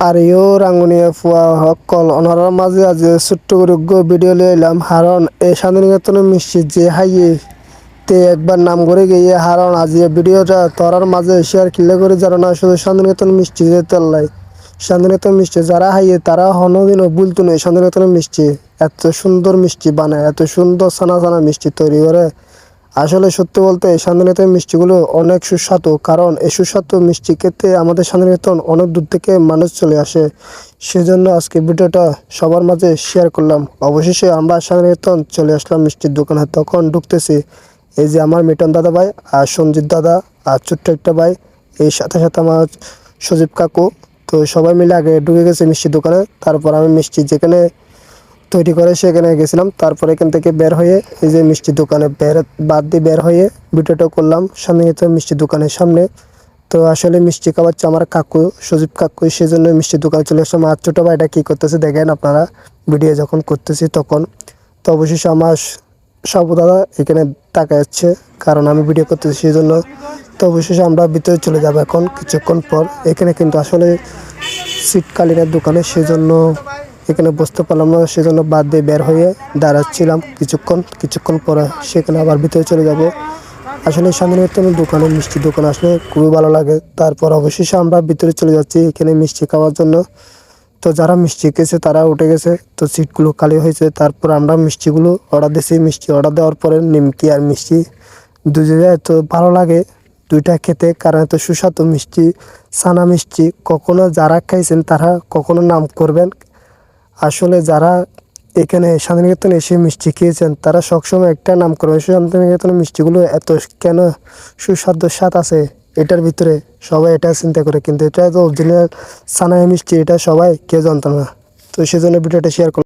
Arroyo Rangunia ফুয়া সকল অনারার মাঝে আজ ছোট্ট করে ভিডিও লিয়ে এলাম। হারণ এই শান্তিনিকেতনের মিষ্টি যে হাইয়ে তে একবার নাম করে গিয়ে হারণ আজ ভিডিওটা তোরার মাঝে শেয়ার কিলে করে যারা না শুধু শান্তিনিকেতন মিষ্টি যে তেল্লাই শান্তিনিকেতন মিষ্টি যারা হাইয়ে তারা হনদিনও ভুলতো না। শান্তিনিকেতনের মিষ্টি এত সুন্দর মিষ্টি বানায়, এত সুন্দর ছানা ছানা মিষ্টি তৈরি করে। আসলে সত্যি বলতে শান্তিনিকেতনের মিষ্টিগুলো অনেক সুস্বাদু, কারণ এই সুস্বাদু মিষ্টি খেতে আমাদের শান্তিনিকেতন অনেক দূর থেকে মানুষ চলে আসে। সেজন্য আজকে ভিডিওটা সবার মাঝে শেয়ার করলাম। অবশেষে আমরা শান্তিনিকেতন চলে আসলাম মিষ্টির দোকানে। তখন ঢুকতেছি, এই যে আমার মিটন দাদা ভাই আর সঞ্জিত দাদা আর ছোট্ট একটা ভাই, এই সাথে সাথে আমার সজীব কাকু, তো সবাই মিলে আগে ঢুকে গেছে মিষ্টির দোকানে। তারপর আমি মিষ্টি যেখানে তৈরি করে সেখানে গেছিলাম। তারপর এখান থেকে বের হয়ে এই যে মিষ্টির দোকানে বাদ দিয়ে বের হয়ে ভিডিওটা করলাম শান্তিনিকেতন মিষ্টির দোকানের সামনে। তো আসলে মিষ্টি খাওয়াচ্ছে আমার কাকু সজীব কাকু, সেই জন্য মিষ্টির দোকানে চলে আসলাম। আর ছোটো ভাইটা কী করতেছে দেখেন আপনারা ভিডিও যখন করতেছি তখন। তো অবশেষে আমার সব দাদা এখানে তাকায় যাচ্ছে, কারণ আমি ভিডিও করতেছি সেই জন্য। তো অবশেষে আমরা ভিতরে চলে যাবো এখন কিছুক্ষণ পর। এখানে কিন্তু আসলে শীতকালীনের দোকানে, সেজন্য এখানে বসতে পারলাম না, সেজন্য বাদ দিয়ে বের হয়ে দাঁড়াচ্ছিলাম কিছুক্ষণ পরে সেখানে আবার ভিতরে চলে যাব। আসলে শান্তিনিকেতনের দোকানে মিষ্টির দোকান আসলে খুবই ভালো লাগে। তারপর অবশেষে আমরা ভিতরে চলে যাচ্ছি এখানে মিষ্টি খাওয়ার জন্য। তো যারা মিষ্টি খেয়েছে তারা উঠে গেছে, তো সিটগুলো খালি হয়েছে। তারপর আমরা মিষ্টিগুলো অর্ডার দিয়েছি। মিষ্টি অর্ডার দেওয়ার পরে নিমকি আর মিষ্টি দুজনে এত ভালো লাগে দুইটা খেতে, কারণ এত সুস্বাদু মিষ্টি, ছানা মিষ্টি। কখনো যারা খাইছেন তারা কখনো নাম করবেন। আসলে যারা এখানে শান্তিনিকেতনে এসে মিষ্টি খেয়েছেন তারা সবসময় একটা নাম করবে, শান্তিনিকেতনের মিষ্টিগুলো এত কেন সুস্বাদু স্বাদ আছে এটার ভিতরে, সবাই এটা চিন্তা করে। কিন্তু এটা তো অরিজিনাল ছানায় মিষ্টি, এটা সবাই কেউ জানতো না। তো সেজন্য ভিডিওটা শেয়ার করলাম।